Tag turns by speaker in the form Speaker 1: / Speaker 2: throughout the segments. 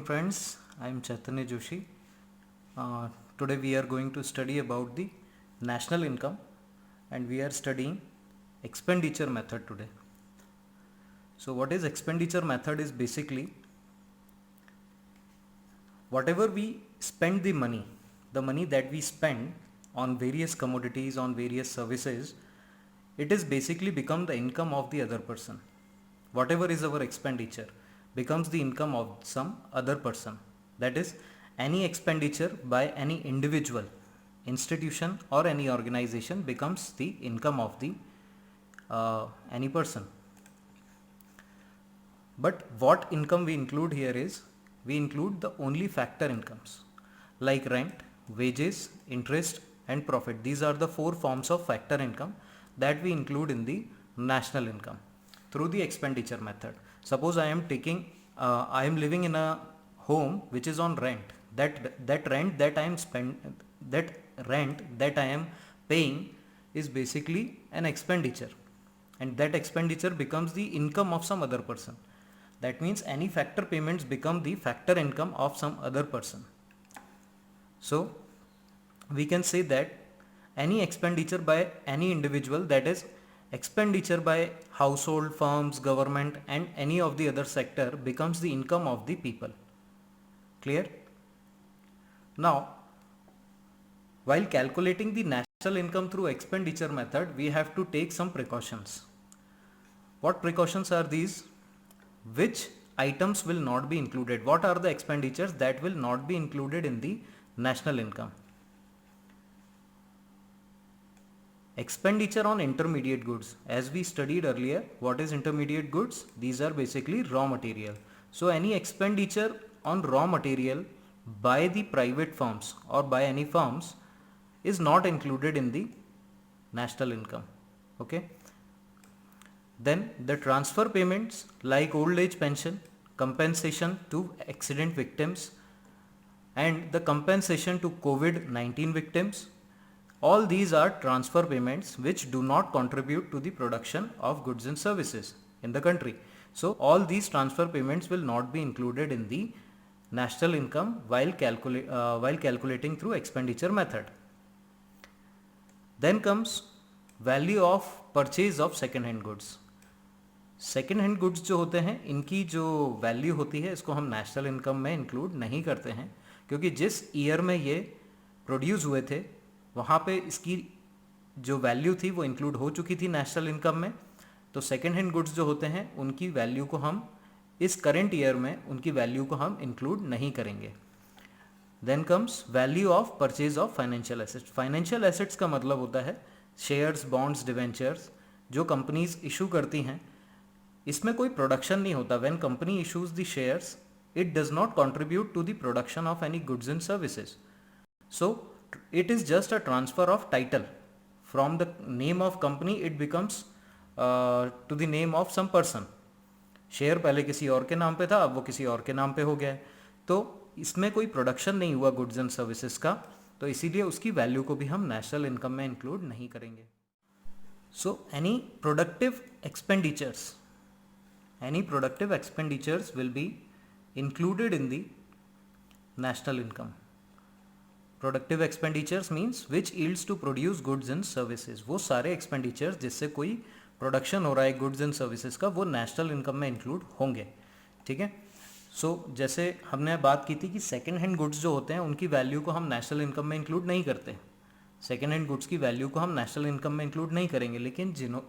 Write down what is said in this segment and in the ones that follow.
Speaker 1: morning friends, I am Chaitanya Joshi. Today we are going to study about the national income and we are studying expenditure method today. So what is expenditure method is basically whatever we spend the money that we spend on various commodities, on various services, it is basically become the income of the other person. Whatever is our expenditure becomes the income of some other person. That is, any expenditure by any individual, institution or any organization becomes the income of the any person. But what income we include here is, we include the only factor incomes like rent, wages, interest and profit. These are the four forms of factor income that we include in the national income through the expenditure method. Suppose I am living in a home which is on rent. That rent that I am paying is basically an expenditure, and that expenditure becomes the income of some other person. That means any factor payments become the factor income of some other person. So we can say that any expenditure by any individual, that is expenditure by household, firms, government and any of the other sector, becomes the income of the people. Clear? Now, while calculating the national income through expenditure method, we have to take some precautions. What precautions are these? Which items will not be included? What are the expenditures that will not be included in the national income? Expenditure on intermediate goods. As we studied earlier, what is intermediate goods? These are basically raw material. So any expenditure on raw material by the private firms or by any firms is not included in the national income. Okay. Then the transfer payments like old age pension, compensation to accident victims and the compensation to COVID-19 victims. All these are transfer payments which do not contribute to the production of goods and services in the country. So all these transfer payments will not be included in the national income while calculating through expenditure method. Then comes value of purchase of second hand goods. Second hand goods जो होते हैं, इनकी जो value होती है, इसको हम national income में इंक्लूड नहीं करते हैं, क्योंकि जिस ईयर में ये प्रोड्यूस हुए थे वहाँ पे इसकी जो वैल्यू थी वो इंक्लूड हो चुकी थी नेशनल इनकम में. तो सेकेंड हैंड गुड्स जो होते हैं उनकी वैल्यू को हम इस करंट ईयर में उनकी वैल्यू को हम इंक्लूड नहीं करेंगे. Then comes value of purchase of financial assets. Financial assets का मतलब होता है शेयर्स, बॉन्ड्स, डिवेंचर्स जो कंपनीज इशू करती हैं. इसमें कोई प्रोडक्शन नहीं होता. When company issues the shares, it does not contribute to the production of any goods and services. So it is just a transfer of title from the name of company. It becomes to the name of some person. Share पहले किसी और के नाम पे था, अब वो किसी और के नाम पे हो गया है. तो इसमें कोई प्रोडक्शन नहीं हुआ गुड्स एंड सर्विसेज का, तो इसीलिए उसकी वैल्यू को भी हम नेशनल इनकम में इंक्लूड नहीं करेंगे. So any productive expenditures will be included in the national income. Productive expenditures means which yields to produce goods and services. वो सारे एक्सपेंडिचर्स जिससे कोई प्रोडक्शन हो रहा है गुड्स एंड सर्विसेज का, वो नेशनल इनकम में इंक्लूड होंगे. ठीक है. सो जैसे हमने बात की थी कि सेकेंड हैंड गुड्स जो होते हैं उनकी वैल्यू को हम नेशनल इनकम में इंक्लूड नहीं करते. सेकेंड हैंड गुड्स की वैल्यू को हम नेशनल इनकम में इंक्लूड नहीं करेंगे. लेकिन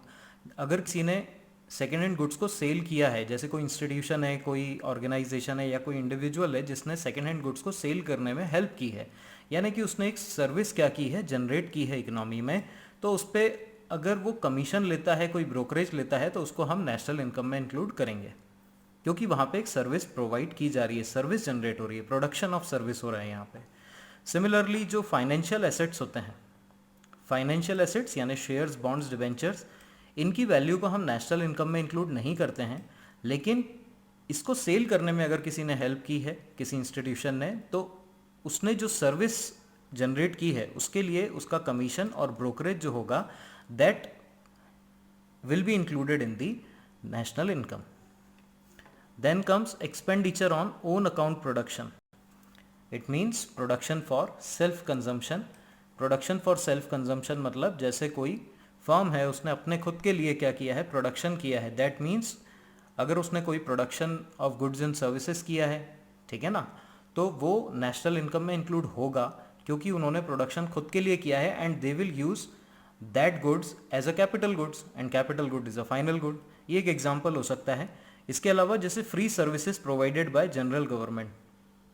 Speaker 1: अगर किसी ने सेकेंड हैंड गुड्स को सेल किया है, जैसे कोई इंस्टीट्यूशन है, कोई ऑर्गेनाइजेशन है या कोई इंडिविजुअल है जिसने सेकेंड हैंड गुड्स को सेल करने में हेल्प की है, यानी कि उसने एक सर्विस क्या की है, जनरेट की है इकोनॉमी में, तो उस पर अगर वो कमीशन लेता है, कोई ब्रोकरेज लेता है, तो उसको हम नेशनल इनकम में इंक्लूड करेंगे, क्योंकि वहाँ पे एक सर्विस प्रोवाइड की जा रही है, सर्विस जनरेट हो रही है, प्रोडक्शन ऑफ सर्विस हो रहा है यहाँ पे. सिमिलरली जो फाइनेंशियल एसेट्स होते हैं, फाइनेंशियल एसेट्स यानी शेयर्स, बॉन्ड्स, डिवेंचर्स, इनकी वैल्यू को हम नेशनल इनकम में इंक्लूड नहीं करते हैं. लेकिन इसको सेल करने में अगर किसी ने हेल्प की है, किसी इंस्टीट्यूशन ने, तो उसने जो सर्विस जनरेट की है उसके लिए उसका कमीशन और ब्रोकरेज जो होगा, that will be included in the national income. Then comes expenditure on own account production. It means production for self consumption. Production for self consumption मतलब जैसे कोई फर्म है, उसने अपने खुद के लिए क्या किया है, प्रोडक्शन किया है. दैट मीन्स अगर उसने कोई production of goods and services किया है, ठीक है ना, तो वो नेशनल इनकम में इंक्लूड होगा क्योंकि उन्होंने प्रोडक्शन खुद के लिए किया है and they will use that goods as a capital goods and capital good is a final good. ये एक एग्जाम्पल हो सकता है. इसके अलावा जैसे free services provided by general government.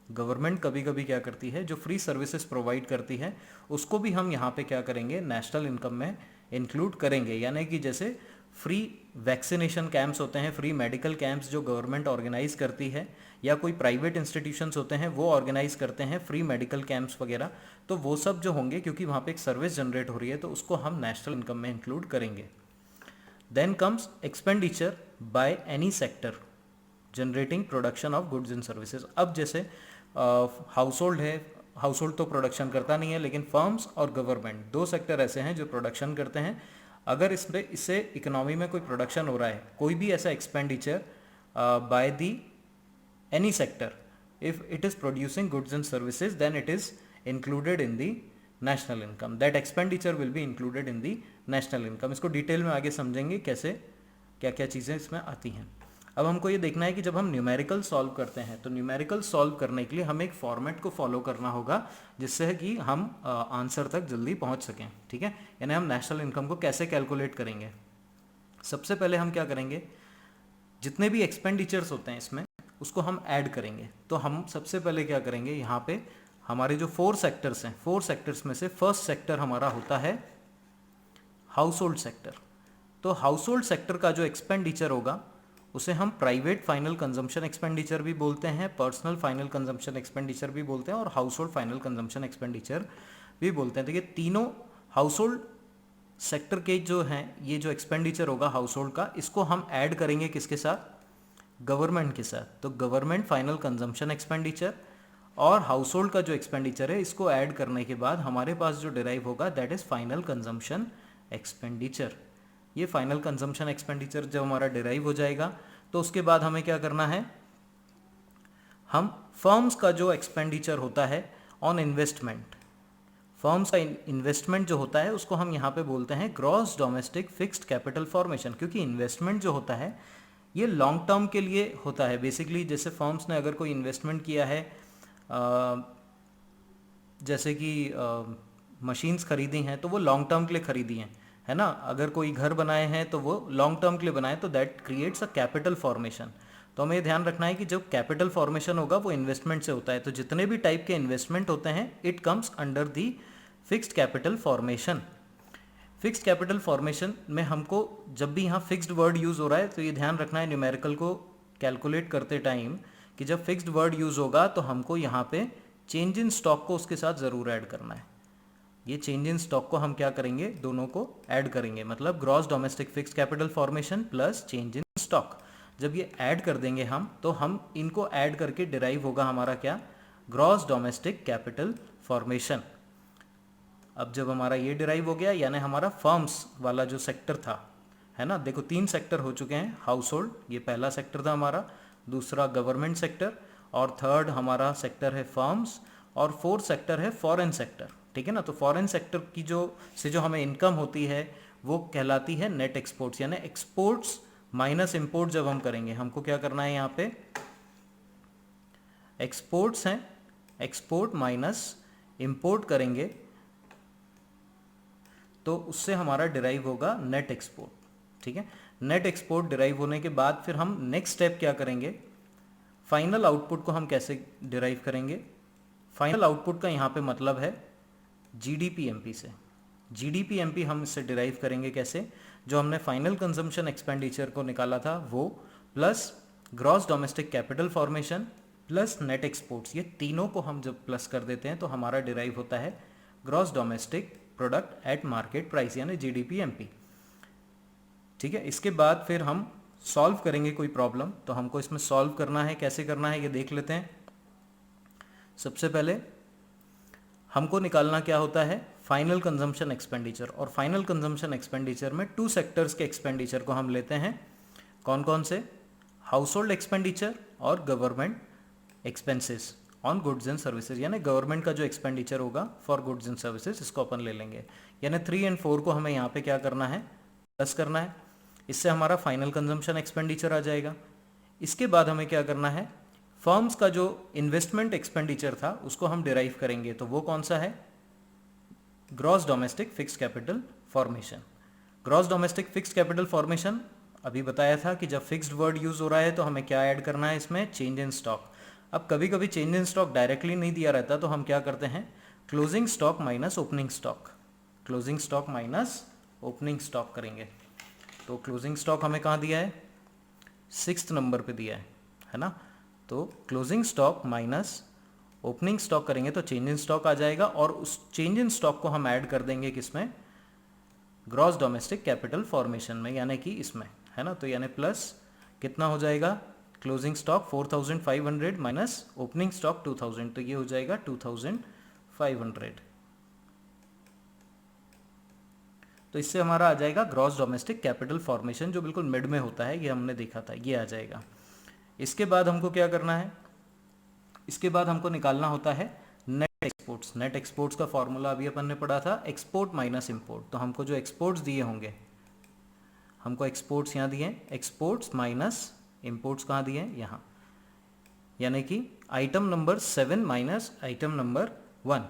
Speaker 1: Government कभी कभी क्या करती है, जो फ्री सर्विसेज प्रोवाइड करती है उसको भी हम यहाँ पे क्या करेंगे, नेशनल इनकम में इंक्लूड करेंगे. यानी कि जैसे फ्री वैक्सीनेशन कैंप्स होते हैं, फ्री मेडिकल कैंप्स जो गवर्नमेंट ऑर्गेनाइज करती है, या कोई प्राइवेट इंस्टीट्यूशंस होते हैं वो ऑर्गेनाइज करते हैं फ्री मेडिकल कैंप्स वगैरह, तो वो सब जो होंगे क्योंकि वहाँ पे एक सर्विस जनरेट हो रही है तो उसको हम नेशनल इनकम में इंक्लूड करेंगे. Then comes expenditure by any sector generating production of goods and services. अब जैसे हाउस होल्ड है, हाउस होल्ड तो प्रोडक्शन करता नहीं है, लेकिन फर्म्स और गवर्नमेंट दो सेक्टर ऐसे हैं जो प्रोडक्शन करते हैं. अगर इससे इकोनॉमी में कोई प्रोडक्शन हो रहा है, कोई भी ऐसा expenditure by the any sector, if it is producing goods and services, then it is included in the national income. That expenditure will be included in the national income. इसको detail में आगे समझेंगे कैसे क्या क्या चीज़ें इसमें आती हैं. अब हमको ये देखना है कि जब हम न्यूमेरिकल सॉल्व करते हैं तो न्यूमेरिकल सॉल्व करने के लिए हमें एक फॉर्मेट को फॉलो करना होगा जिससे कि हम आंसर तक जल्दी पहुंच सकें. ठीक है, यानी हम नेशनल इनकम को कैसे कैलकुलेट करेंगे. सबसे पहले हम क्या करेंगे, जितने भी एक्सपेंडिचर्स होते हैं इसमें उसको हम ऐड करेंगे. तो हम सबसे पहले क्या करेंगे, यहाँ पे हमारे जो 4 सेक्टर्स हैं, 4 सेक्टर्स में से फर्स्ट सेक्टर हमारा होता है हाउस होल्ड सेक्टर. तो हाउस होल्ड सेक्टर का जो एक्सपेंडिचर होगा उसे हम प्राइवेट फाइनल कंजम्पशन एक्सपेंडिचर भी बोलते हैं, पर्सनल फाइनल कंजम्पशन एक्सपेंडिचर भी बोलते हैं और house hold final consumption expenditure भी बोलते हैं. तो ये तीनों हाउस होल्ड सेक्टर के जो हैं, ये जो एक्सपेंडिचर होगा हाउस होल्ड का, इसको हम ऐड करेंगे किसके साथ, गवर्नमेंट के साथ. तो गवर्नमेंट फाइनल कंजम्पशन एक्सपेंडिचर और हाउस होल्ड का जो एक्सपेंडिचर है इसको ऐड करने के बाद हमारे पास जो डिराइव होगा that is final consumption expenditure. ये फाइनल कंजम्पशन एक्सपेंडिचर जब हमारा डिराइव हो जाएगा तो उसके बाद हमें क्या करना है, हम फर्म्स का जो एक्सपेंडिचर होता है ऑन इन्वेस्टमेंट, फर्म्स का इन्वेस्टमेंट जो होता है उसको हम यहाँ पे बोलते हैं gross domestic fixed capital formation. क्योंकि इन्वेस्टमेंट जो होता है ये लॉन्ग टर्म के लिए होता है. बेसिकली जैसे फर्म्स ने अगर कोई इन्वेस्टमेंट किया है, जैसे कि मशीन्स खरीदी हैं तो वो लॉन्ग टर्म के लिए खरीदी हैं, है ना. अगर कोई घर बनाए हैं तो वो लॉन्ग टर्म के लिए बनाए, तो that creates a capital formation. तो हमें ये ध्यान रखना है कि जो कैपिटल फॉर्मेशन होगा वो इन्वेस्टमेंट से होता है. तो जितने भी टाइप के इन्वेस्टमेंट होते हैं it comes under the fixed capital formation. Fixed capital formation में हमको जब भी यहाँ फिक्स्ड वर्ड यूज़ हो रहा है तो ये ध्यान रखना है न्यूमेरिकल को कैलकुलेट करते टाइम कि जब फिक्स्ड वर्ड यूज़ होगा तो हमको यहाँ पे चेंज इन स्टॉक को उसके साथ ज़रूर ऐड करना है. ये चेंज इन स्टॉक को हम क्या करेंगे, दोनों को ऐड करेंगे. मतलब gross domestic fixed capital formation plus change in stock, जब ये ऐड कर देंगे हम तो हम इनको ऐड करके डिराइव होगा हमारा क्या, ग्रॉस डोमेस्टिक कैपिटल फॉर्मेशन. अब जब हमारा ये डिराइव हो गया यानी हमारा फर्म्स वाला जो सेक्टर था, है ना, देखो 3 सेक्टर हो चुके हैं. हाउस होल्ड ये पहला सेक्टर था हमारा, दूसरा गवर्नमेंट सेक्टर और थर्ड हमारा सेक्टर है फर्म्स और फोर्थ सेक्टर है फॉरेन सेक्टर. ठीक है ना. तो फॉरेन सेक्टर की जो हमें इनकम होती है वो कहलाती है नेट एक्सपोर्ट्स. यानी एक्सपोर्ट्स माइनस इंपोर्ट जब हम करेंगे, हमको क्या करना है, यहाँ पे एक्सपोर्ट्स हैं, एक्सपोर्ट माइनस इंपोर्ट करेंगे तो उससे हमारा डिराइव होगा नेट एक्सपोर्ट. ठीक है, नेट एक्सपोर्ट डिराइव होने के बाद फिर हम नेक्स्ट स्टेप क्या करेंगे, फाइनल आउटपुट को हम कैसे डिराइव करेंगे. फाइनल आउटपुट का यहाँ पे मतलब है जीडीपीएमपी से. जीडीपीएमपी हम इससे डिराइव करेंगे कैसे, जो हमने फाइनल कंजम्पशन एक्सपेंडिचर को निकाला था वो plus gross domestic capital formation plus net exports, ये तीनों को हम जब प्लस कर देते हैं तो हमारा डिराइव होता है gross domestic product at market price यानी जीडीपीएमपी. ठीक है, इसके बाद फिर हम सॉल्व करेंगे कोई प्रॉब्लम. तो हमको इसमें सॉल्व करना है, कैसे करना है ये देख लेते हैं. सबसे पहले हमको निकालना क्या होता है, फाइनल कंजम्पशन एक्सपेंडिचर. और फाइनल कंजम्पशन एक्सपेंडिचर में 2 सेक्टर्स के एक्सपेंडिचर को हम लेते हैं. कौन कौन से, हाउस होल्ड एक्सपेंडिचर और government expenses on goods and services, यानी गवर्नमेंट का जो एक्सपेंडिचर होगा फॉर गुड्स एंड सर्विसेज, इसको अपन ले लेंगे। यानी 3 एंड 4 को हमें यहाँ पे क्या करना है, प्लस करना है। इससे हमारा फाइनल कंजम्पशन एक्सपेंडिचर आ जाएगा। इसके बाद हमें क्या करना है, फर्म्स का जो इन्वेस्टमेंट एक्सपेंडिचर था उसको हम डिराइव करेंगे, तो वो कौन सा है, gross domestic fixed capital formation. Gross domestic fixed capital formation अभी बताया था कि जब फिक्स्ड वर्ड यूज हो रहा है तो हमें क्या ऐड करना है इसमें, चेंज इन स्टॉक। अब कभी कभी चेंज इन स्टॉक डायरेक्टली नहीं दिया रहता, तो हम क्या करते हैं, closing stock minus opening stock, closing stock minus opening stock करेंगे। तो क्लोजिंग स्टॉक हमें कहाँ दिया है, 6th नंबर पे दिया है ना। तो closing stock minus opening stock करेंगे तो चेंज इन स्टॉक आ जाएगा, और उस चेंज इन स्टॉक को हम ऐड कर देंगे किसमें, ग्रॉस डोमेस्टिक कैपिटल फॉर्मेशन में, यानी कि इसमें, है ना। तो यानी प्लस कितना हो जाएगा, closing stock 4500 minus opening stock 2000, तो ये हो जाएगा 2500। तो इससे हमारा आ जाएगा ग्रॉस डोमेस्टिक कैपिटल फॉर्मेशन, जो बिल्कुल मिड में होता है, ये हमने देखा था, ये आ जाएगा। इसके बाद हमको क्या करना है, इसके बाद हमको निकालना होता है नेट एक्सपोर्ट्स। नेट एक्सपोर्ट्स का फॉर्मूला अभी अपन ने पढ़ा था, एक्सपोर्ट माइनस इंपोर्ट। तो हमको जो एक्सपोर्ट्स दिए होंगे, हमको एक्सपोर्ट्स यहाँ दिए, एक्सपोर्ट्स माइनस इंपोर्ट्स कहाँ दिए हैं, यहाँ, यानी कि item number 7 minus item number 1।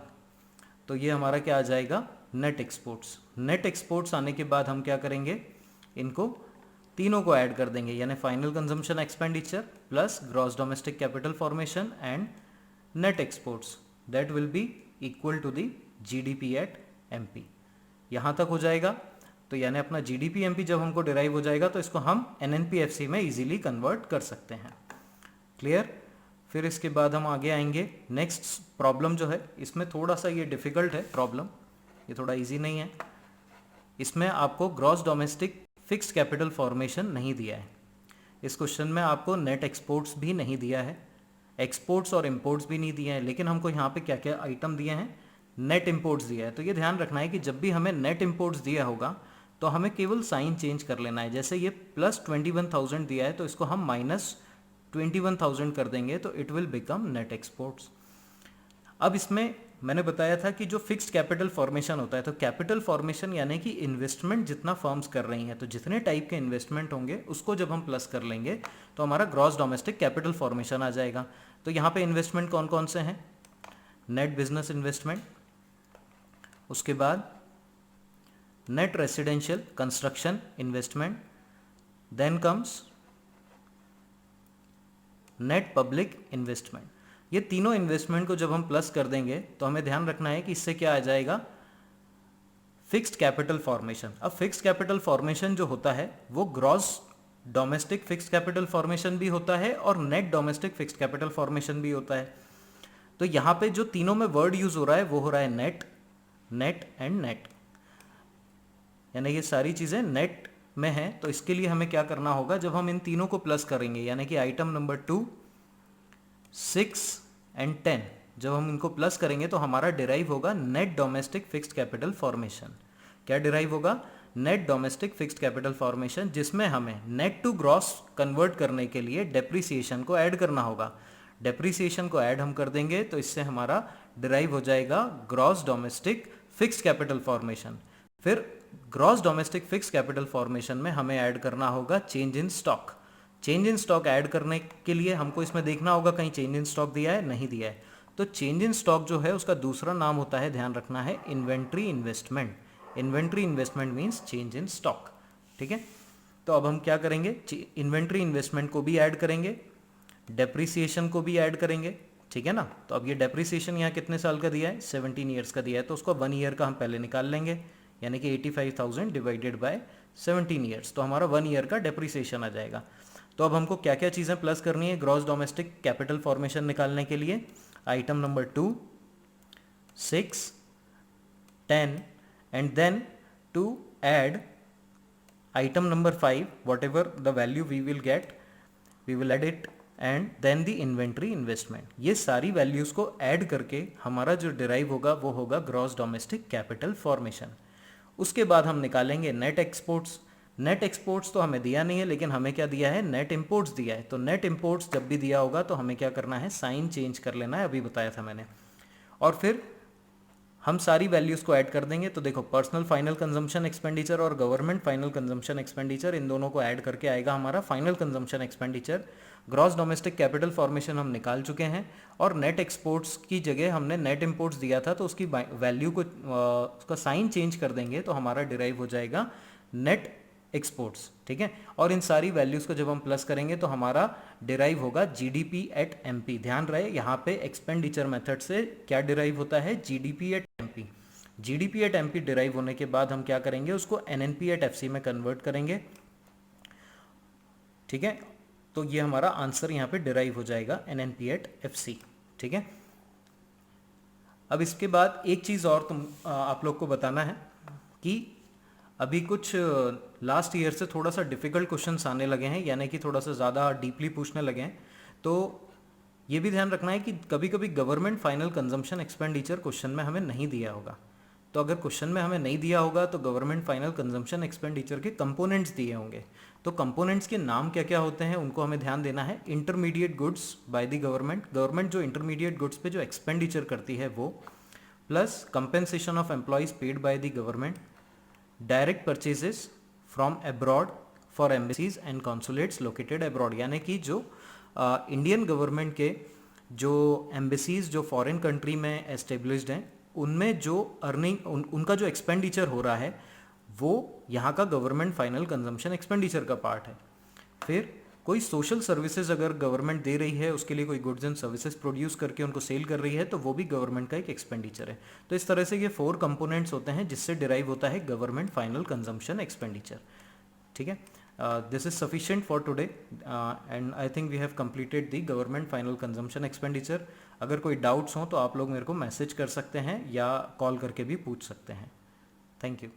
Speaker 1: तो ये हमारा क्या आ जाएगा, नेट एक्सपोर्ट्स। नेट एक्सपोर्ट्स आने के बाद हम क्या करेंगे, इनको तीनों को ऐड कर देंगे, यानी final consumption expenditure plus gross domestic capital formation and net exports, that will be equal to the GDP at MP. यहाँ तक हो जाएगा। तो यानी अपना जीडीपी एमपी जब हमको डिराइव हो जाएगा तो इसको हम एनएनपीएफसी में इजीली कन्वर्ट कर सकते हैं। क्लियर। फिर इसके बाद हम आगे आएंगे, नेक्स्ट प्रॉब्लम जो है इसमें थोड़ा सा ये डिफिकल्ट है प्रॉब्लम, ये थोड़ा इजी नहीं है। इसमें आपको gross domestic fixed capital formation नहीं दिया है। इस क्वेश्चन में आपको नेट एक्सपोर्ट्स भी नहीं दिया है, एक्सपोर्ट्स और इंपोर्ट्स भी नहीं दिए हैं, लेकिन हमको यहाँ पे क्या क्या आइटम दिए हैं, नेट इंपोर्ट्स दिया है। तो ये ध्यान रखना है कि जब भी हमें नेट इंपोर्ट्स दिया होगा तो हमें केवल साइन चेंज कर लेना है। जैसे ये प्लस 21,000 दिया है तो इसको हम माइनस 21,000 कर देंगे तो it will become net exports. अब इसमें मैंने बताया था कि जो फिक्स्ड कैपिटल फॉर्मेशन होता है, तो कैपिटल फॉर्मेशन यानी कि इन्वेस्टमेंट जितना फर्म्स कर रही हैं, तो जितने टाइप के इन्वेस्टमेंट होंगे उसको जब हम प्लस कर लेंगे तो हमारा ग्रॉस डोमेस्टिक कैपिटल फॉर्मेशन आ जाएगा। तो यहाँ पे इन्वेस्टमेंट कौन कौन से हैं, नेट बिजनेस इन्वेस्टमेंट, उसके बाद net residential construction investment, then comes net public investment. ये तीनों इन्वेस्टमेंट को जब हम प्लस कर देंगे तो हमें ध्यान रखना है कि इससे क्या आ जाएगा, फिक्स्ड कैपिटल फॉर्मेशन। अब फिक्स्ड कैपिटल फॉर्मेशन जो होता है वो gross domestic fixed capital formation भी होता है और net domestic fixed capital formation भी होता है। तो यहाँ पे जो तीनों में वर्ड यूज हो रहा है वो हो रहा है नेट, नेट एंड नेट, यानी ये सारी चीजें नेट में है। तो इसके लिए हमें क्या करना होगा, जब हम इन तीनों को प्लस करेंगे, यानी कि आइटम नंबर 2, 6 एंड 10, जब हम इनको प्लस करेंगे तो हमारा डिराइव होगा net domestic fixed capital formation. क्या डिराइव होगा, net domestic fixed capital formation, जिसमें हमें नेट टू ग्रॉस कन्वर्ट करने के लिए डेप्रिसिएशन को ऐड करना होगा। डेप्रिसिएशन को ऐड हम कर देंगे तो इससे हमारा डिराइव हो जाएगा gross domestic fixed capital formation. फिर gross domestic fixed capital formation में हमें ऐड करना होगा change in stock. Change in stock add करने के लिए हमको इसमें देखना होगा कहीं चेंज इन स्टॉक दिया है, नहीं दिया है। तो चेंज इन स्टॉक जो है उसका दूसरा नाम होता है, ध्यान रखना है, inventory investment. Inventory investment means change in stock. ठीक है। तो अब हम क्या करेंगे, इन्वेंट्री इन्वेस्टमेंट को भी ऐड करेंगे, डेप्रिसिएशन को भी ऐड करेंगे। ठीक है ना। तो अब ये डेप्रिसिएशन यहाँ कितने साल का दिया है, 17 ईयर्स का दिया है, तो उसको 1 ईयर का हम पहले निकाल लेंगे, यानी कि 85,000 डिवाइडेड बाय 17 ईयर्स, तो हमारा 1 ईयर का डेप्रिसिएशन आ जाएगा। तो अब हमको क्या क्या चीज़ें प्लस करनी है ग्रॉस डोमेस्टिक कैपिटल फॉर्मेशन निकालने के लिए, item number 2, 6, 10 and then to add item number 5, whatever the value we will get, we will add it and then the inventory investment. ये सारी वैल्यूज़ को ऐड करके हमारा जो डिराइव होगा वो होगा ग्रॉस डोमेस्टिक कैपिटल फॉर्मेशन। उसके बाद हम निकालेंगे नेट एक्सपोर्ट्स। नेट एक्सपोर्ट्स तो हमें दिया नहीं है, लेकिन हमें क्या दिया है, नेट इंपोर्ट्स दिया है। तो नेट इंपोर्ट्स जब भी दिया होगा तो हमें क्या करना है, साइन चेंज कर लेना है, अभी बताया था मैंने। और फिर हम सारी वैल्यूज़ को ऐड कर देंगे। तो देखो, पर्सनल फाइनल कंजम्पशन एक्सपेंडिचर और गवर्नमेंट फाइनल कंजम्पशन एक्सपेंडिचर, इन दोनों को ऐड करके आएगा हमारा final consumption expenditure. Gross domestic capital formation हम निकाल चुके हैं, और नेट एक्सपोर्ट्स की जगह हमने नेट इंपोर्ट्स दिया था, तो उसकी वैल्यू को उसका साइन चेंज कर देंगे तो हमारा डिराइव हो जाएगा नेट एक्सपोर्ट्स। ठीक है, और इन सारी वैल्यूज़ को जब हम प्लस करेंगे तो हमारा डिराइव होगा जीडीपी एट एमपी। ध्यान रहे, यहाँ पे एक्सपेंडिचर मेथड से क्या डिराइव होता है, GDP at MP. GDP at MP derive होने के बाद हम क्या करेंगे, उसको एनएनपी एट एफसी में कन्वर्ट करेंगे। ठीक है, तो ये हमारा आंसर यहाँ पे डिराइव हो जाएगा एनएनपी एट एफसी। ठीक है, अब इसके बाद एक चीज़ और आप लोग को बताना है कि अभी कुछ लास्ट ईयर से थोड़ा सा डिफ़िकल्ट क्वेश्चंस आने लगे हैं, यानी कि थोड़ा सा ज़्यादा डीपली पूछने लगे हैं। तो ये भी ध्यान रखना है कि कभी कभी government final consumption expenditure question में हमें नहीं दिया होगा। तो अगर क्वेश्चन में हमें नहीं दिया होगा तो गवर्नमेंट फाइनल कंजम्पशन एक्सपेंडिचर के कंपोनेंट्स दिए होंगे। तो कंपोनेंट्स के नाम क्या क्या होते हैं उनको हमें ध्यान देना है। Intermediate goods by the government जो इंटरमीडिएट गुड्स पे जो एक्सपेंडिचर करती है वो, plus compensation of employees paid by the government, direct purchases from abroad for embassies and consulates located abroad, यानी कि जो इंडियन गवर्नमेंट के जो एम्बेसीज जो फॉरेन कंट्री में एस्टेब्लिश्ड हैं उनमें जो अर्निंग उनका जो एक्सपेंडिचर हो रहा है वो यहाँ का गवर्नमेंट फाइनल कंजम्पशन एक्सपेंडिचर का पार्ट है। फिर कोई सोशल सर्विसेज अगर गवर्नमेंट दे रही है, उसके लिए कोई गुड्स एंड सर्विसेज प्रोड्यूस करके उनको सेल कर रही है, तो वो भी गवर्नमेंट का एक एक्सपेंडिचर है। तो इस तरह से ये 4 कंपोनेंट्स होते हैं जिससे डिराइव होता है गवर्नमेंट फाइनल कंजम्पशन एक्सपेंडिचर। ठीक है, this is sufficient for today and I think we have completed the government final consumption expenditure. अगर कोई डाउट्स हों तो आप लोग मेरे को मैसेज कर सकते हैं या कॉल करके भी पूछ सकते हैं। Thank you.